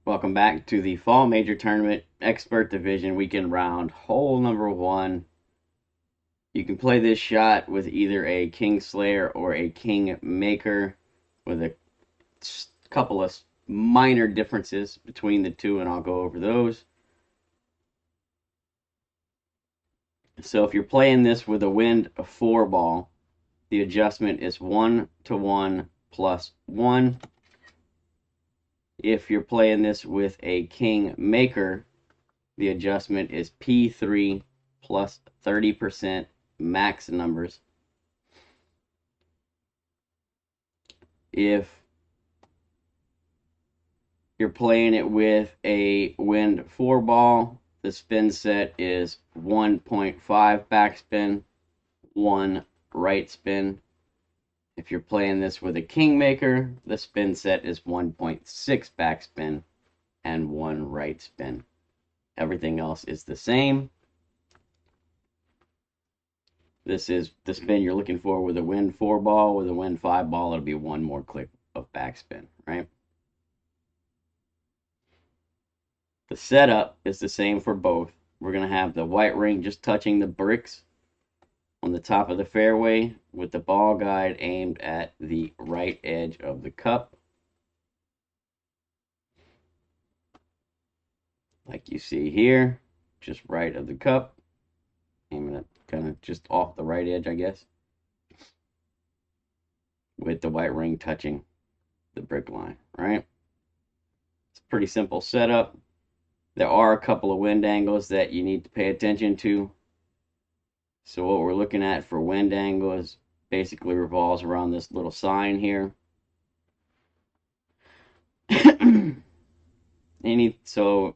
Welcome back to the Fall Major Tournament Expert Division Weekend Round, hole number 1. You can play this shot with either a King Slayer or a King Maker with a couple of minor differences between the two, and I'll go over those. So if you're playing this with a Wind 4 ball, the adjustment is 1 to 1 plus 1. If you're playing this with a King Maker, the adjustment is P3 plus 30% max numbers. If you're playing it with a Wind 4 ball, the spin set is 1.5 backspin, 1 right spin. If you're playing this with a Kingmaker, the spin set is 1.6 backspin and 1 right spin. Everything else is the same. This is the spin you're looking for with a Wind 4 ball. With a Wind 5 ball, it'll be 1 more click of backspin, right? The setup is the same for both. We're going to have the white ring just touching the bricks on the top of the fairway with the ball guide aimed at the right edge of the cup. Like you see here, just right of the cup. Aiming it kind of just off the right edge, I guess. With the white ring touching the brick line, right? It's a pretty simple setup. There are a couple of wind angles that you need to pay attention to. So what we're looking at for wind angle is basically revolves around this little sign here. So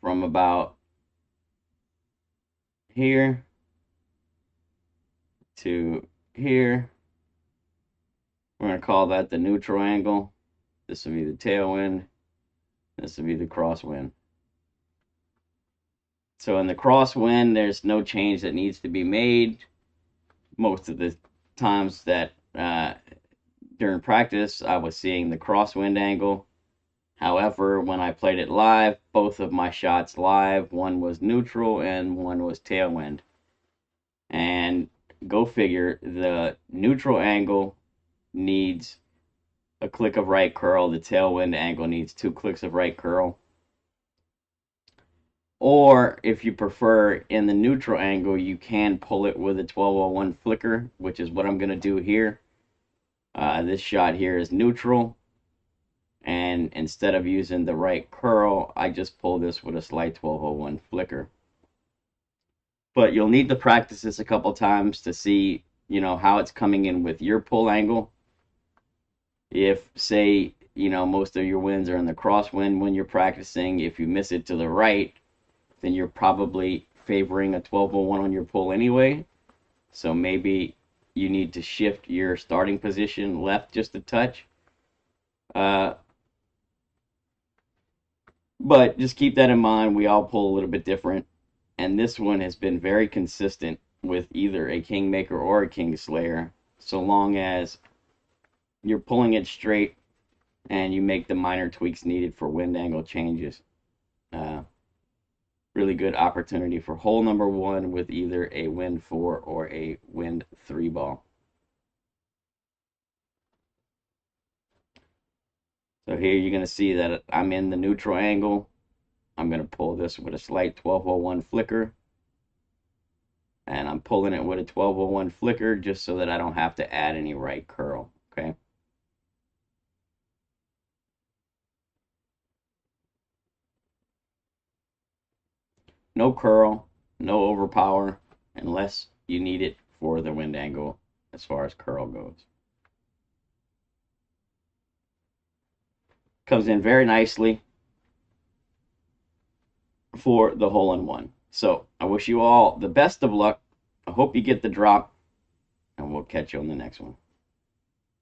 from about here to here, we're going to call that the neutral angle. This will be the tailwind. This will be the crosswind. So in the crosswind, there's no change that needs to be made. Most of the times that during practice, I was seeing the crosswind angle. However, when I played it live, both of my shots live, one was neutral and one was tailwind. And go figure, the neutral angle needs a click of right curl. The tailwind angle needs 2 clicks of right curl. Or if you prefer, in the neutral angle, you can pull it with a 1201 flicker, which is what I'm going to do here. This shot here is neutral. And instead of using the right curl, I just pull this with a slight 1201 flicker. But you'll need to practice this a couple times to see, how it's coming in with your pull angle. If, say, most of your winds are in the crosswind when you're practicing, if you miss it to the right, then you're probably favoring a 1201 on your pull anyway. So maybe you need to shift your starting position left just a touch. But just keep that in mind. We all pull a little bit different. And this one has been very consistent with either a Kingmaker or a King Slayer, so long as you're pulling it straight and you make the minor tweaks needed for wind angle changes. Really good opportunity for hole number 1 with either a Wind 4 or a Wind 3 ball. So here you're going to see that I'm in the neutral angle. I'm going to pull this with a slight 1201 flicker. And I'm pulling it with a 1201 flicker just so that I don't have to add any right curl, okay? No curl, no overpower, unless you need it for the wind angle as far as curl goes. Comes in very nicely for the hole-in-one. So I wish you all the best of luck. I hope you get the drop, and we'll catch you on the next one.